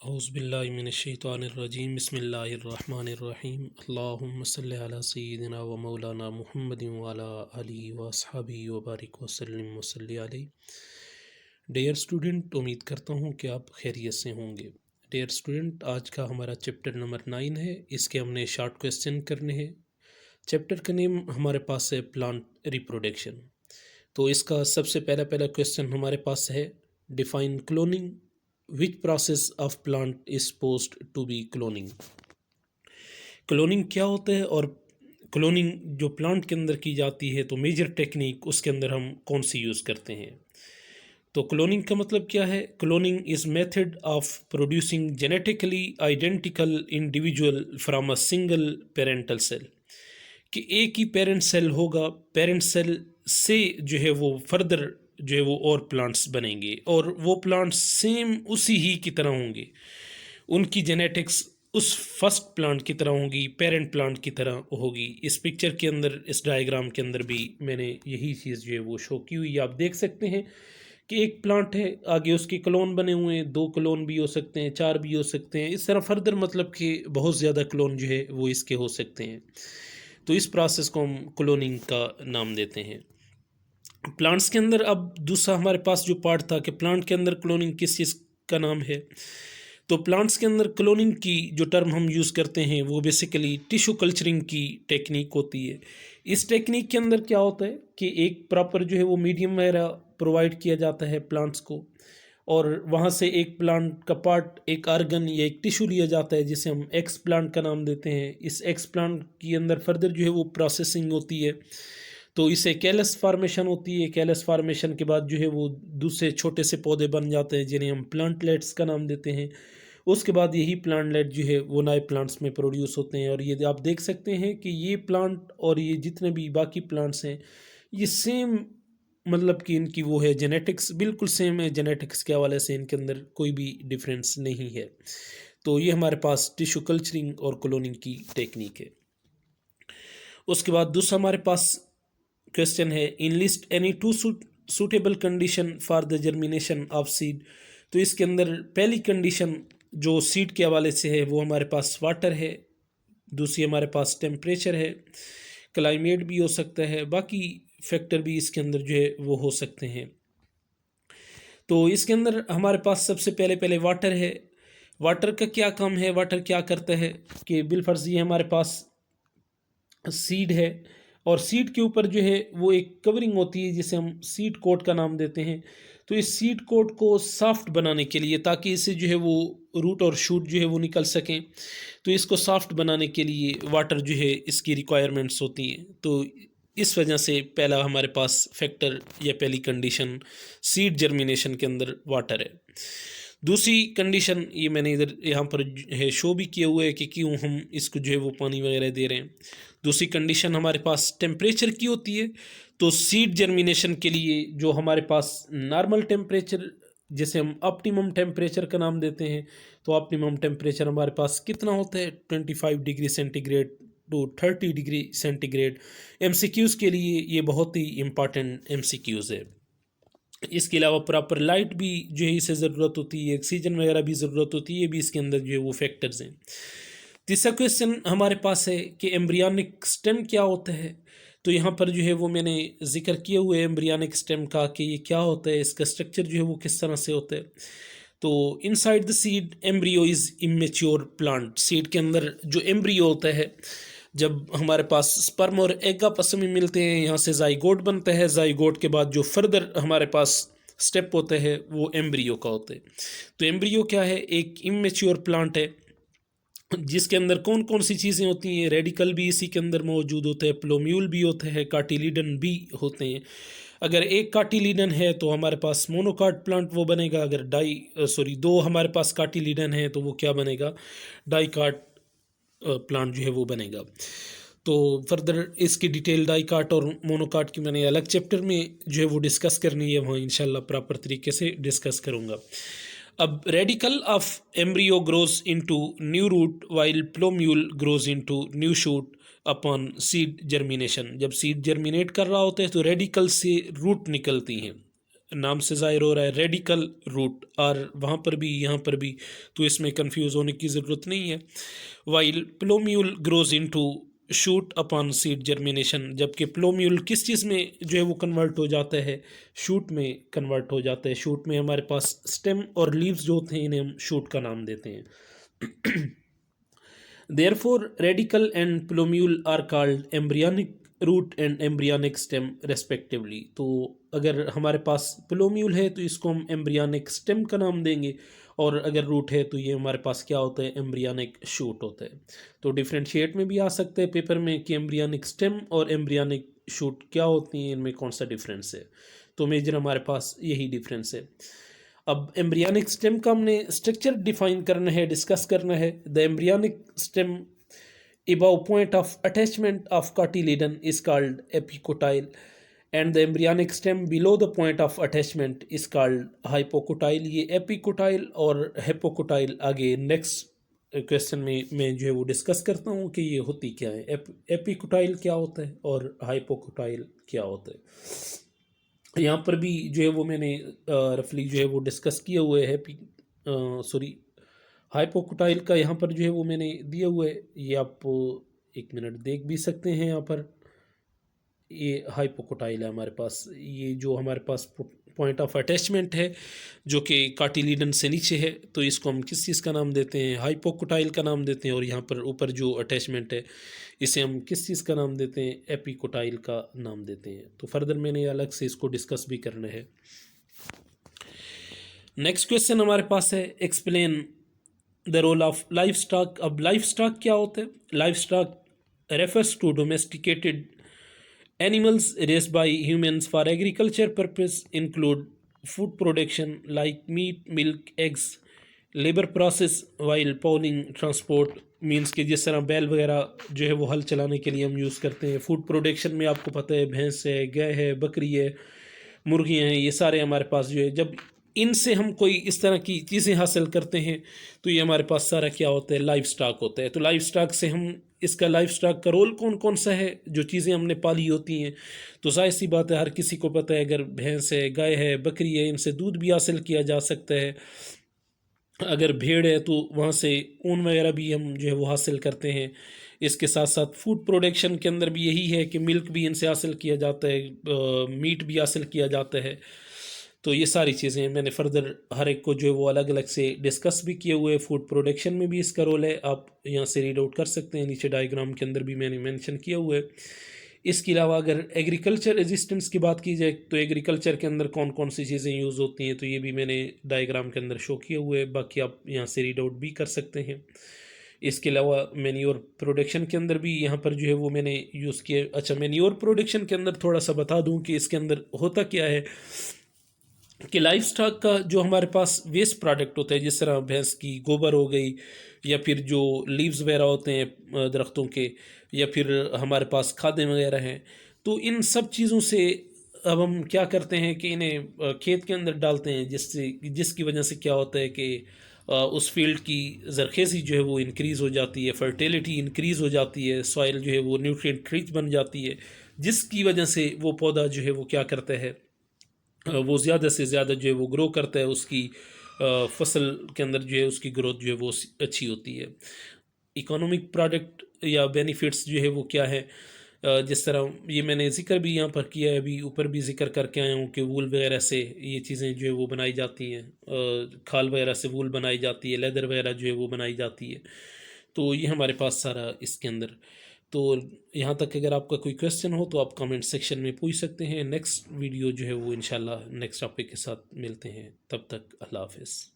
औज़ुबिल्लाहिमिनश्शैतानिर्रजीम बिस्मिल्लाहिर्रहमानिर्रहीम अल्लाहुम्मा सल्लि अला सय्यिदिना व मौलाना मुहम्मदिन व अला आलिहि व अस्हाबिहि व बारिक वसल्लिम वसल्लि अलैहि। डियर स्टूडेंट, उम्मीद करता हूँ कि आप खैरियत से होंगे। डियर स्टूडेंट, आज का हमारा चैप्टर नंबर 9 है। इसके हमने शॉर्ट क्वेश्चन करने हैं। चैप्टर का नेम हमारे पास है प्लांट रिप्रोडक्शन। तो इसका सबसे पहला क्वेश्चन हमारे पास है, define cloning, which process of plant is supposed to be cloning. Cloning क्या होता है और क्लोनिंग जो प्लांट के अंदर की जाती है तो मेजर टेक्निक उसके अंदर हम कौन सी यूज़ करते हैं। तो क्लोनिंग का मतलब क्या है? Cloning is method of producing genetically identical individual from a single parental cell, कि एक ही पेरेंट सेल होगा, पेरेंट सेल से जो है वो फर्दर जो है वो और प्लांट्स बनेंगे और वो प्लांट्स सेम उसी ही की तरह होंगे, उनकी जेनेटिक्स उस फर्स्ट प्लांट की तरह होगी, पेरेंट प्लांट की तरह होगी। इस पिक्चर के अंदर, इस डायग्राम के अंदर भी मैंने यही चीज़ जो है वो शो की हुई। आप देख सकते हैं कि एक प्लांट है, आगे उसके क्लोन बने हुए हैं, 2 क्लोन भी हो सकते हैं, 4 भी हो सकते हैं, इस तरह फर्दर मतलब कि बहुत ज़्यादा क्लोन जो है वो इसके हो सकते हैं। तो इस प्रोसेस को हम क्लोनिंग का नाम देते हैं। प्लांट्स के अंदर अब दूसरा हमारे पास जो पार्ट था कि प्लांट के अंदर क्लोनिंग किस चीज़ का नाम है। तो प्लांट्स के अंदर क्लोनिंग की जो टर्म हम यूज़ करते हैं वो बेसिकली टिश्यू कल्चरिंग की टेक्निक होती है। इस टेक्निक के अंदर क्या होता है कि एक प्रॉपर जो है वो मीडियम वगैरह प्रोवाइड किया जाता है प्लांट्स को, और वहाँ से एक प्लांट का पार्ट, एक आर्गन या एक टिश्यू लिया जाता है जिसे हम एक्स प्लांट का नाम देते हैं। इस एक्स प्लांट के अंदर फर्दर जो है वो प्रोसेसिंग होती है, तो इससे कैलस फार्मेशन होती है। कैलस फार्मेशन के बाद जो है वो दूसरे छोटे से पौधे बन जाते हैं जिन्हें हम प्लांटलेट्स का नाम देते हैं। उसके बाद यही प्लांटलेट जो है वो नए प्लांट्स में प्रोड्यूस होते हैं। और ये आप देख सकते हैं कि ये प्लांट और ये जितने भी बाकी प्लांट्स हैं ये सेम, मतलब कि इनकी वो है जेनेटिक्स बिल्कुल सेम है। जेनेटिक्स के हवाले से इनके अंदर कोई भी डिफरेंस नहीं है। तो ये हमारे पास टिश्यू कल्चरिंग और क्लोनिंग की टेक्निक है। उसके बाद दूसरा हमारे पास क्वेश्चन है, in list any two suitable condition for the germination of seed. तो इसके अंदर पहली कंडीशन जो सीड के हवाले से है वो हमारे पास वाटर है, दूसरी हमारे पास टेम्परेचर है, क्लाइमेट भी हो सकता है, बाकी फैक्टर भी इसके अंदर जो है वो हो सकते हैं। तो इसके अंदर हमारे पास सबसे पहले वाटर है। वाटर का क्या काम है, वाटर क्या करता है कि बिलफर्ज ये हमारे पास सीड है और सीड के ऊपर जो है वो एक कवरिंग होती है जिसे हम सीड कोट का नाम देते हैं। तो इस सीड कोट को सॉफ्ट बनाने के लिए, ताकि इसे जो है वो रूट और शूट जो है वो निकल सकें, तो इसको सॉफ्ट बनाने के लिए वाटर जो है इसकी रिक्वायरमेंट्स होती हैं। तो इस वजह से पहला हमारे पास फैक्टर या पहली कंडीशन सीड जर्मिनेशन के अंदर वाटर है। दूसरी कंडीशन ये मैंने इधर यहाँ पर है शो भी किए हुए है कि क्यों हम इसको जो है वो पानी वगैरह दे रहे हैं। दूसरी कंडीशन हमारे पास टेम्परेचर की होती है। तो सीड जर्मिनेशन के लिए जो हमारे पास नॉर्मल टेम्परेचर, जैसे हम ऑप्टिमम टेम्परेचर का नाम देते हैं, तो ऑप्टिमम टेम्परेचर हमारे पास कितना होता है 25 degree centigrade to 30 degree centigrade. MCQs के लिए ये बहुत ही इम्पॉर्टेंट एमसीक्यूज़ है। इसके अलावा प्रॉपर लाइट भी जो है इसे ज़रूरत होती है, ऑक्सीजन वगैरह भी ज़रूरत होती है, ये भी इसके अंदर जो है वो फैक्टर्स हैं। तीसरा क्वेश्चन हमारे पास है कि एम्ब्रियनिक स्टेम क्या होता है। तो यहाँ पर जो है वो मैंने जिक्र किए हुए एम्ब्रियनिक स्टेम का कि ये क्या होता है, इसका स्ट्रक्चर जो है वो किस तरह से होता है। तो inside the seed embryo is immature plant. Seed के अंदर जो एम्ब्रियो होता है, जब हमारे पास स्पर्म और एग आपस में मिलते हैं, यहाँ से जाइगोट बनता है। जाइगोट के बाद जो फर्दर हमारे पास स्टेप होता है वो एम्ब्रियो का होता है। तो एम्ब्रियो क्या है? एक इमेच्योर प्लांट है जिसके अंदर कौन कौन सी चीज़ें होती हैं। रेडिकल भी इसी के अंदर मौजूद होता है, प्लोम्यूल भी होता है, कार्टिलीडन भी होते हैं। अगर एक कार्टिलीडन है तो हमारे पास मोनोकाट प्लांट वो बनेगा। अगर दो हमारे पास कार्टिलीडन है तो वो क्या बनेगा? डाइकाट प्लांट जो है वो बनेगा। तो फर्दर इसकी डिटेल डाइकाट और मोनोकाट की मैंने अलग चैप्टर में जो है वो डिस्कस करनी है, वहाँ इंशाल्लाह प्रॉपर तरीके से डिस्कस करूँगा। अब radicle of embryo grows into new root while plumule grows into new shoot upon seed germination. जब सीड जर्मिनेट कर रहा होता है तो रेडिकल से रूट निकलती हैं। नाम से ज़ाहिर हो रहा है रेडिकल रूट, और वहाँ पर भी यहाँ पर भी, तो इसमें कंफ्यूज होने की ज़रूरत नहीं है। While plumule grows into shoot upon seed germination, जबकि प्लोम्यूल किस चीज़ में जो है वो कन्वर्ट हो जाता है, शूट में कन्वर्ट हो जाता है। शूट में हमारे पास स्टेम और लीव्स जो होते हैं इन्हें हम शूट का नाम देते हैं। Therefore, radicle and plumule are called embryonic root and embryonic stem respectively। तो अगर हमारे पास प्लोम्यूल है तो इसको हम एम्ब्रियनिक स्टेम का नाम देंगे, और अगर रूट है तो ये हमारे पास क्या होता है, एम्ब्रियनिक शूट होता है। तो डिफ्रेंशिएट में भी आ सकता है पेपर में कि एम्ब्रियनिक स्टेम और एम्ब्रियनिक शूट क्या होती हैं, इनमें कौन सा डिफरेंस है। तो मेजर हमारे पास यही डिफरेंस है। अब एम्ब्रियनिक स्टेम का हमने स्ट्रक्चर डिफाइन करना है, डिस्कस करना है। The embryonic stem above point of attachment of cotyledon is called epicotyle, and the embryonic stem below the point of attachment is called hypocotyle। ये epicotyle और hypocotyle आगे next question में मैं जो है वो डिस्कस करता हूँ कि ये होती क्या है, एपिकोटाइल क्या होता है और हाइपोकोटाइल क्या होता है। यहाँ पर भी जो है वो मैंने रफली जो है वो डिस्कस किए हुए है। सॉरी, हाइपोकोटाइल का यहाँ पर जो है वो मैंने दिया हुआ है, ये आप एक मिनट देख भी सकते हैं। यहाँ पर ये हाइपोकोटाइल है हमारे पास, ये जो हमारे पास पॉइंट ऑफ अटैचमेंट है जो कि कार्टिलीडन से नीचे है, तो इसको हम किस चीज़ का नाम देते हैं, हाइपोकोटाइल का नाम देते हैं। और यहाँ पर ऊपर जो अटैचमेंट है इसे हम किस चीज़ का नाम देते हैं, एपिकोटाइल का नाम देते हैं। तो फर्दर मैंने अलग से इसको डिस्कस भी करना है। नेक्स्ट क्वेश्चन हमारे पास है, explain the role of life stock. अब लाइफ स्टॉक क्या होता है? Life stock refers to domesticated animals raised by humans for agriculture purpose, include food production like meat, milk, eggs, labour process while pulling, transport. Means कि जिस तरह बैल वगैरह जो है वो हल चलाने के लिए हम यूज़ करते हैं। फूड प्रोडक्शन में आपको पता है भैंस है, गाय है, बकरी है, मुर्गियाँ हैं, ये सारे हमारे पास जो है, जब इनसे हम कोई इस तरह की चीज़ें हासिल करते हैं तो ये हमारे पास सारा क्या होता है, लाइफ स्टॉक होता है। तो लाइफ स्टॉक से हम, इसका लाइफ स्टॉक का रोल कौन कौन सा है, जो चीज़ें हमने पाली होती हैं। तो जाहिर सी बात है, हर किसी को पता है, अगर भैंस है, गाय है, बकरी है, इनसे दूध भी हासिल किया जा सकता है। अगर भेड़ है तो वहाँ से ऊन वगैरह भी हम जो है वो हासिल करते हैं। इसके साथ साथ फूड प्रोडक्शन के अंदर भी यही है कि मिल्क भी इनसे हासिल किया जाता है, मीट भी हासिल किया जाता है। तो ये सारी चीज़ें मैंने फर्दर हर एक को जो है वो अलग अलग से डिस्कस भी किए हुए। फूड प्रोडक्शन में भी इसका रोल है, आप यहाँ से रीड आउट कर सकते हैं, नीचे डायग्राम के अंदर भी मैंने मेंशन किया हुआ है। इसके अलावा अगर एग्रीकल्चर रेजिस्टेंस की बात की जाए तो एग्रीकल्चर के अंदर कौन कौन सी चीज़ें यूज़ होती हैं, तो ये भी मैंने डायग्राम के अंदर शो किए हुए, बाकी आप यहाँ से रीड आउट भी कर सकते हैं। इसके अलावा मैन्योर प्रोडक्शन के अंदर भी यहाँ पर जो है वो मैंने यूज़ किया। अच्छा, मैन्योर प्रोडक्शन के अंदर थोड़ा सा बता दूँ कि इसके अंदर होता क्या है कि लाइफ स्टॉक का जो हमारे पास वेस्ट प्रोडक्ट होता है, जिस तरह भैंस की गोबर हो गई, या फिर जो लीव्स वगैरह होते हैं दरख्तों के, या फिर हमारे पास खादें वगैरह हैं, तो इन सब चीज़ों से अब हम क्या करते हैं कि इन्हें खेत के अंदर डालते हैं, जिसकी वजह से क्या होता है कि उस फील्ड की ज़रखेज़ी जो है वो इंक्रीज़ हो जाती है, फर्टिलिटी इंक्रीज़ हो जाती है, सॉइल जो है वो न्यूट्रिएंट रिच बन जाती है, जिसकी वजह से वो पौधा जो है वो क्या करता है, वो ज़्यादा से ज़्यादा जो है वो ग्रो करता है, उसकी फसल के अंदर जो है उसकी ग्रोथ जो है वो अच्छी होती है। इकोनॉमिक प्रोडक्ट या बेनिफिट्स जो है वो क्या है, जिस तरह ये मैंने ज़िक्र भी यहाँ पर किया है, अभी ऊपर भी ज़िक्र करके आया हूँ कि वूल वगैरह से ये चीज़ें जो है वो बनाई जाती हैं, खाल वगैरह से वूल बनाई जाती है, लेदर वगैरह जो है वो बनाई जाती है। तो ये हमारे पास सारा इसके अंदर। तो यहाँ तक अगर आपका कोई क्वेश्चन हो तो आप कमेंट सेक्शन में पूछ सकते हैं। नेक्स्ट वीडियो जो है वो इंशाल्लाह नेक्स्ट टॉपिक के साथ मिलते हैं, तब तक अल्लाह हाफ़िज़।